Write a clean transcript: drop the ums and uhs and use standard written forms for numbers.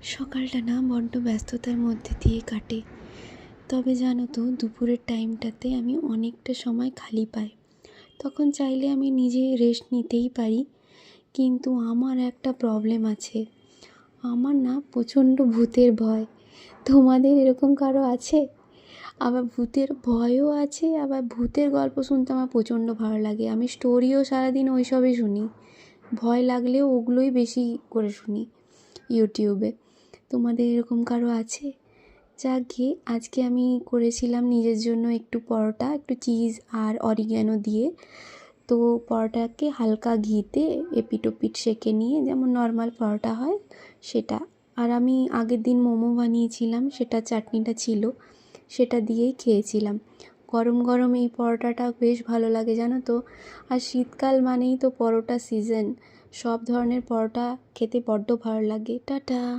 সকালটা না বড্ড ব্যস্ততার মধ্যে দিয়ে কাটে। তবে জানো তো, দুপুরের টাইমটাতে আমি অনেকটা সময় খালি পাই। তখন চাইলে আমি নিজে রেস্ট নিতেই পারি, কিন্তু আমার একটা প্রবলেম আছে। আমার না প্রচণ্ড ভূতের ভয়। তোমাদের এরকম কারো আছে? আবার ভূতের ভয়ও আছে, আবার ভূতের গল্প শুনতে আমার প্রচণ্ড ভালো লাগে। আমি স্টোরিও সারাদিন ওইসবই শুনি। ভয় লাগলেও ওগুলোই বেশি করে শুনি ইউটিউবে। তোমাদের এরকম কারো আছে? যাকগে, আজকে আমি করেছিলাম নিজের জন্য একটু পরোটা, একটু চিজ আর অরিগ্যানো দিয়ে। তো পরোটাকে হালকা ঘিতে এপিট ওপিট সেঁকে নিয়ে, যেমন নর্মাল পরোটা হয় সেটা। আর আমি আগের দিন মোমো বানিয়েছিলাম, সেটা চাটনিটা ছিল, সেটা দিয়েই খেয়েছিলাম। গরম গরম এই পরোটাটা বেশ ভালো লাগে জানো তো। আর শীতকাল মানেই তো পরোটা সিজন। সব ধরনের পরোটা খেতে বড্ড ভালো লাগে। টাটা।